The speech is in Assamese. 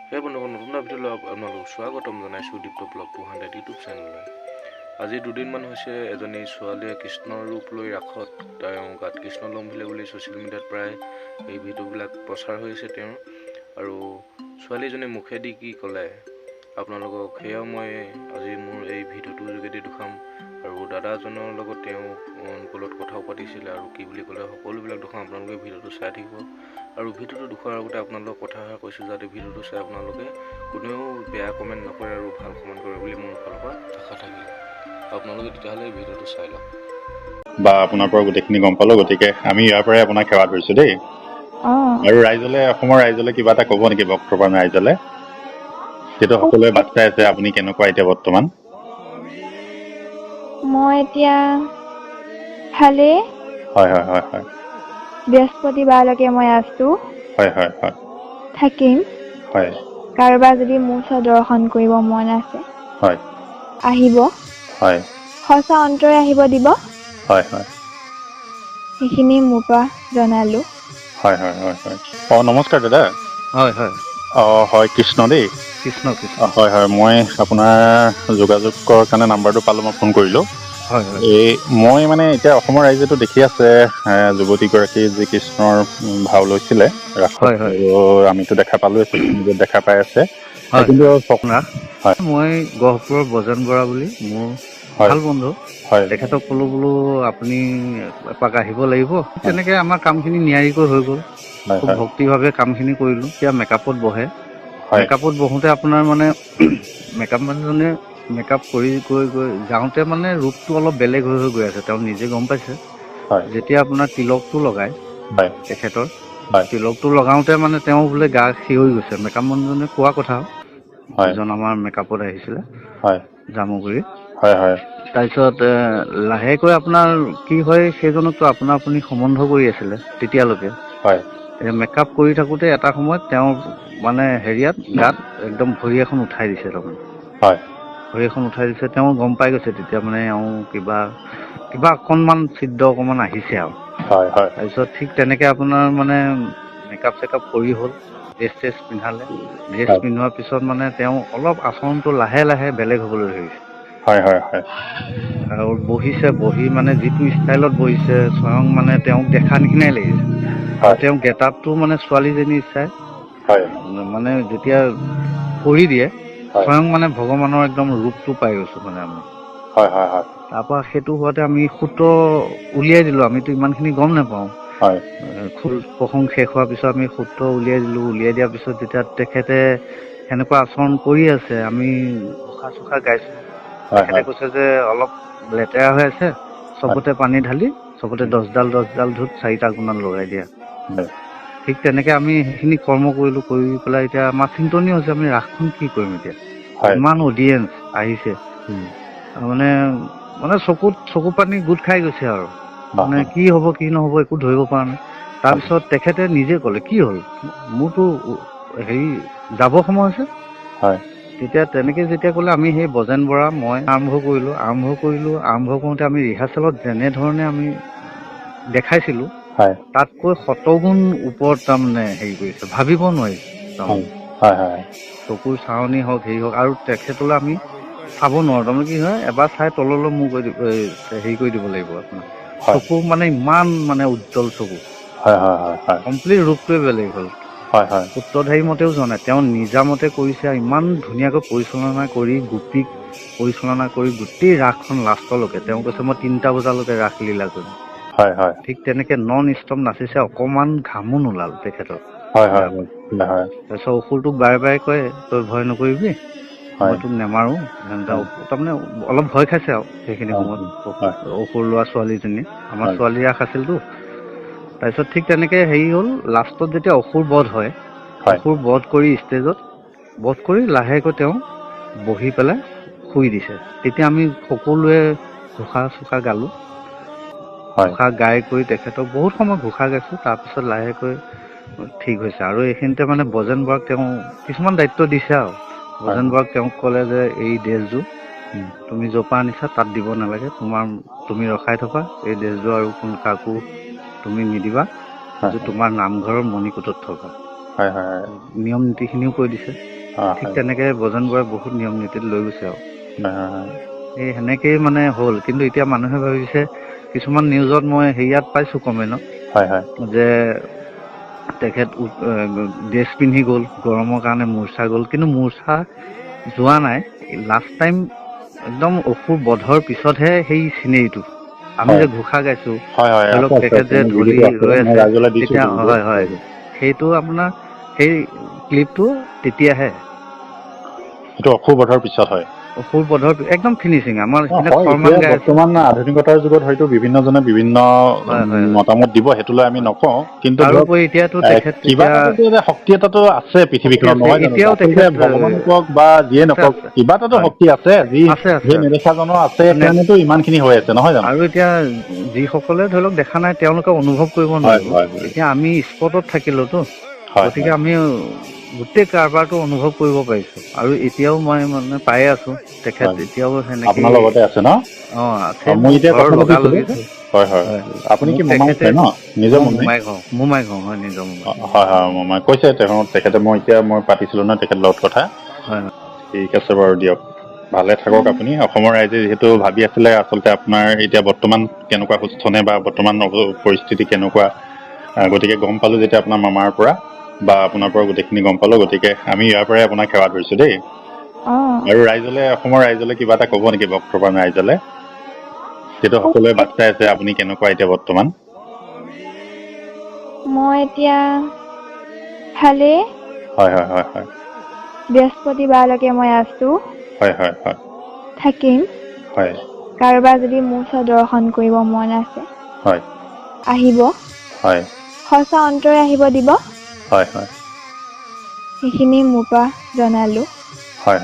সেই বন্ধুসকল নতুন এটা ভিডিঅ'লৈ আপোনালোক স্বাগতম জনাইছোঁ দীপ্ত ব্লগ 200 ইউটিউব চেনেললৈ। আজি দুদিনমান হৈছে এজনী ছোৱালীয়ে কৃষ্ণৰ ৰূপ লৈ ৰাসত তেওঁ গাত কৃষ্ণ লম্ভিলে বুলি ছ'চিয়েল মিডিয়াত প্ৰায় এই ভিডিঅ'বিলাক প্ৰচাৰ হৈ আছে তেওঁৰ। আৰু ছোৱালীজনীৰ মুখেদি কি ক'লে আপোনালোকক সেয়াও মই আজি মোৰ এই ভিডিঅ'টোৰ যোগেদি দেখাম। আৰু দাদাজনৰ লগত তেওঁ কলত কথাও পাতিছিলে আৰু কি বুলি ক'লে সকলোবিলাক দেখাম। আপোনালোকে ভিডিঅ'টো চাই থাকিব। আৰু ভিডিঅ'টো দেখুৱাৰ আগতে আপোনালোকক কথা কৈছোঁ যাতে ভিডিঅ'টো চাই আপোনালোকে কোনেও বেয়া কমেণ্ট নকৰে আৰু ভাল কমেণ্ট কৰে বুলি মোৰ ফালৰ পৰা আশা থাকিল। আপোনালোকে তেতিয়াহ'লে ভিডিঅ'টো চাই লওক। বা আপোনাৰ পৰা গোটেইখিনি গম পালোঁ, গতিকে আমি ইয়াৰ পৰাই আপোনাক সেৱা ধৰিছোঁ দেই। আৰু ৰাইজলৈ, অসমৰ ৰাইজলৈ কিবা এটা ক'ব নেকি বক্তব্য ৰাইজলৈ? যিহেতু সকলোৱে বাট চাই আছে আপুনি কেনেকুৱা এতিয়া বৰ্তমান? মই এতিয়া ভালে। হয় হয় হয় হয়। বৃহস্পতিবাৰলৈকে মই আছোঁ। হয় হয় হয়। থাকিম। হয়। কাৰোবাৰ যদি মোৰ ওচৰত দৰ্শন কৰিব মন আছে হয়। আহিব। হয়। সঁচা অন্তৰে আহিব দিব। হয় হয়। সেইখিনি মোৰ পৰা জনালোঁ। হয় হয় হয় হয়। নমস্কাৰ দাদা। হয় হয়। হয় কৃষ্ণ দেই। কৃষ্ণ কৃষ্ণ। হয় হয়, মই আপোনাৰ যোগাযোগৰ কাৰণে নাম্বাৰটো পালোঁ, মই ফোন কৰিলোঁ। হয় হয়। মই মানে এতিয়া অসমৰ ৰাইজেতো দেখি আছে যুৱতীগৰাকী যি কৃষ্ণৰ ভাও লৈছিলে ৰাসত, হয় হয় আৰু আমিতো দেখা পালোঁৱে, ছ'চিয়েল মিডিয়াত দেখা পাই আছে। হয় কিন্তু হয়। হয় মই গহপুৰৰ বজেন বৰা বুলি মোৰ হয় ভাল বন্ধু। হয় তেখেতক ক'লোঁ বোলো আপুনি এপাক আহিব লাগিব। হয় তেনেকৈ আমাৰ কামখিনি নিয়াৰিকৈ হৈ গ'ল। হয় খুব হয় ভক্তিভাৱে কামখিনি কৰিলোঁ। এতিয়া মেকআপত বহে। হয় মেকআপত বহোঁতে আপোনাৰ মানে মেকআপ মানুহজনে মেকআপ কৰি গৈ যাওঁতে মানে ৰূপটো অলপ বেলেগ হৈ গৈ আছে। তেওঁ নিজে গম পাইছে। হয় যেতিয়া আপোনাৰ তিলকটো লগায় হয় তেখেতৰ, হয় তিলকটো লগাওঁতে মানে তেওঁ বোলে গা শিয়ৰি গৈছে। মেকআপ মানুহজনে কোৱা কথা, হয় যিজন আমাৰ মেকআপত আহিছিলে হয় জামুগুৰি। হয় হয় তাৰপিছত লাহেকৈ আপোনাৰ কি হয়, সেইজনকতো আপুনি সম্বন্ধ কৰি আছিলে তেতিয়ালৈকে। হয় মেকআপ কৰি থাকোঁতে এটা সময়ত তেওঁৰ মানে হেৰিয়াত গাত একদম ভৰি এখন উঠাই দিছে তাৰমানে। হয় ভৰি এখন উঠাই দিছে, তেওঁ গম পাই গৈছে তেতিয়া মানে কিবা অকণমান ছিদ্ৰ অকণমান আহিছে আৰু। হয় হয় তাৰপিছত ঠিক তেনেকৈ আপোনাৰ মানে মেকআপ চেকআপ কৰি হ'ল, ড্ৰেছ চেছ পিন্ধালে। ড্ৰেছ হয় পিন্ধোৱাৰ পিছত মানে তেওঁ অলপ আচৰণটো লাহে লাহে বেলেগ হ'বলৈ ধৰিছে। হয় হয় হয়। আৰু বহি মানে যিটো ষ্টাইলত বহিছে স্বয়ং মানে তেওঁক দেখা নিচিনাই লাগিছে। আৰু হয় তেওঁ গেটআপটো মানে ছোৱালীজনীৰ চাই হয় মানে যেতিয়া কৰি দিয়ে হয় স্বয়ং মানে ভগৱানৰ একদম ৰূপটো পাই গৈছোঁ মানে আমি। হয় হয় হয়। তাৰপৰা সেইটো হোৱাতে আমি সূত্ৰ উলিয়াই দিলোঁ। আমিতো ইমানখিনি গম নাপাওঁ। হয় খোল প্ৰসংগ শেষ হোৱাৰ পিছত আমি সূত্ৰ উলিয়াই দিলোঁ। উলিয়াই দিয়াৰ পিছত যেতিয়া তেখেতে সেনেকুৱা আচৰণ কৰি আছে, আমি ঘোষা চোষা গাইছোঁ। হয় তেখেতে কৈছে যে অলপ লেতেৰা হৈ আছে, চবতে পানী ঢালি চবতে 10ডাল ধূপ 4টা গুণাল লগাই দিয়া। ঠিক তেনেকৈ আমি সেইখিনি কৰ্ম কৰিলোঁ। কৰি পেলাই এতিয়া আমাৰ চিন্তনীয় হৈছে আমি ৰাসখন কি কৰিম এতিয়া। হয় ইমান অডিয়েঞ্চ আহিছে, মানে চকু পানী গোট খাই গৈছে আৰু। মানে কি হ'ব কি নহ'ব একো ধৰিব পৰা নাই। তাৰপিছত তেখেতে নিজে ক'লে কি হ'ল, মোৰতো হেৰি যাব সময় হৈছে। হয় তেতিয়া তেনেকৈ যেতিয়া ক'লে আমি সেই বজেন বৰা মই আৰম্ভ কৰিলোঁ। আৰম্ভ কৰোঁতে আমি ৰিহাৰ্চেলত যেনেধৰণে আমি দেখাইছিলোঁ হয় তাতকৈ শতগুণ ওপৰত তাৰমানে হেৰি কৰিছে, ভাবিব নোৱাৰি তাৰমানে। হয় হয় চকুৰ চাৱনি হওক হেৰি হওক, আৰু তেখেতলৈ আমি চাব নোৱাৰোঁ। তাৰমানে কি হয়, এবাৰ চাই তললৈ মূৰ কৰি হেৰি কৰি দিব লাগিব আপোনাৰ। চকু মানে ইমান মানে উজ্জ্বল চকু, হয় হয় হয় হয় কমপ্লিট ৰূপটোৱে বেলেগ হ'ল। হয় হয় সূত্ৰধাৰী মতেও যোৱা নাই, তেওঁ নিজামতে কৰিছে। ইমান ধুনীয়াকৈ পৰিচালনা কৰি গোপীক পৰিচালনা কৰি গোটেই ৰাসখন লাষ্টলৈকে তেওঁ কৈছে মই 3টা বজালৈকে ৰাসলীলা কৰিম। হয় হয় ঠিক তেনেকৈ নন ষ্টপ নাচিছে, অকণমান ঘামো নোলাল তেখেতৰ হয় হয় গাৰ পৰা। হয় তাৰপিছত অসুৰটোক বাৰে বাৰে কয় তই ভয় নকৰিবি, হয় মই তোক নেমাৰোঁ। তাৰমানে অলপ ভয় খাইছে আৰু সেইখিনি হয় সময়ত হয় অসুৰ লোৱা ছোৱালীজনী। আমাৰ হয় ছোৱালী ৰাস আছিলতো। তাৰপিছত ঠিক তেনেকৈ হেৰি হ'ল, লাষ্টত যেতিয়া অসুৰ বধ হয়, হয় অসুৰ বধ কৰি ষ্টেজত বধ কৰি লাহেকৈ তেওঁ বহি পেলাই শুই দিছে। তেতিয়া আমি সকলোৱে ঘোষা চোষা গালোঁ। হয় ঘোষা গাই কৰি তেখেতক বহুত সময় ঘোষা গাইছোঁ। তাৰপিছত লাহেকৈ ঠিক হৈছে। আৰু এইখিনিতে মানে বজেন বৰাক তেওঁ কিছুমান দায়িত্ব দিছে আৰু। হয় বজেন বৰাক তেওঁক ক'লে যে এই ড্ৰেছযোৰ তুমি য'ৰ পৰা আনিছা তাত দিব নালাগে, তুমি ৰখাই থবা। এই ড্ৰেছযোৰ আৰু কাকো তুমি নিদিবা, হয় এইযোৰ তোমাৰ নামঘৰৰ মণিকোটত থবা। হয় হয় নিয়ম নীতিখিনিও কৈ দিছে। ঠিক তেনেকে বজন বৰাই বহুত নিয়ম নীতিত লৈ গৈছে আৰু এই সেনেকেই মানে হ'ল। কিন্তু এতিয়া মানুহে ভাবিছে, কিছুমান নিউজত মই হেৰিয়াত পাইছোঁ কমেণ্টত যে তেখেত ড্ৰেছ পিন্ধি গ'ল, গৰমৰ কাৰণে মূৰ্ছা গ'ল। কিন্তু মূৰ্ছা যোৱা নাই। লাষ্ট টাইম একদম অসুৰ বধৰ পিছতহে সেই চিনেৰীটো আমি যে ঘোষা গাইছোঁ, ধৰি লওক তেখেত যে ঢলি ৰৈ আছে তেতিয়া, হয় সেইটো আপোনাৰ সেই ক্লিপটো তেতিয়াহে, সেইটো অসুৰ বধৰ পিছত হয়। অসুৰ বধৰ একদম ফিনিচিং আমাৰ বৰ্তমান আধুনিকতাৰ যুগত হয়তো বিভিন্নজনে বিভিন্ন মতামত দিব, সেইটো লৈ আমি নকওঁ। কিন্তু তাৰোপৰি এতিয়াতো তেখেত কিবা এটা শক্তি এটাতো আছে পৃথিৱীখনত, নহয় জানো? আচলতে ভগৱানে কওক বা যিয়ে নকওক, কিবা এটাতো শক্তি আছে যি নেদেখাজনৰ আছে কাৰণেতো ইমানখিনি হৈ আছে, নহয় জানো? আৰু এতিয়া যিসকলে ধৰি লওক দেখা নাই তেওঁলোকে অনুভৱ কৰিব নোৱাৰিব। এতিয়া আমি স্পটত থাকিলোতো, গতিকে আমি গোটেই কাৰবাৰটো অনুভৱ কৰিব পাৰিছো। আৰু এতিয়াও মই মানে পাই আছো তেখেত এতিয়াও সেনেকে আপোনাৰ লগতে আছে ন? আছে। মই এতিয়া ঘৰ কথা লগালগি যে আপুনি কি মোমাইক হয় ন? নিজৰ মোমাইক হওঁ হয়, নিজৰ মোমাইক। হয় মোমাইক কৈছে তেখেতে। মই পাতিছিলো ন তেখেতৰ লগত কথা। ঠিক আছে বাৰু, দিয়ক। ভালে থাকক আপুনি। অসমৰ ৰাইজে যিহেতু ভাবি আছিলে আচলতে আপোনাৰ এতিয়া বৰ্তমান কেনেকুৱা সুস্থ নে বা বৰ্তমান পৰিস্থিতি কেনেকুৱা, গতিকে গম পালো যেতিয়া আপোনাৰ মামাৰ পৰা বা আপোনাৰ পৰা গোটেইখিনি গম পালো। গতিকে আমি ইয়াৰ পৰাই আপোনাক সেৱা ধৰিছো দেই। আৰু ৰাইজলে, অসমৰ ৰাইজলে কিবা এটা কব নেকি বক্তব্য ৰাইজলে? সেইটো সকলোৱে বাট চাই আছে, আপুনি কেনেকুৱা এতিয়া বৰ্তমান? মই এতিয়া ভালে। হয়। বৃহস্পতিবাৰলৈকে মই আছো। হয় থাকিম। কাৰোবাৰ যদি মোৰ ওচৰত দৰ্শন কৰিব মন আছে, আহিব। সঁচা অন্তৰে আহিব দিব। সেইখিনি মোৰ পৰা জনালো। হয়।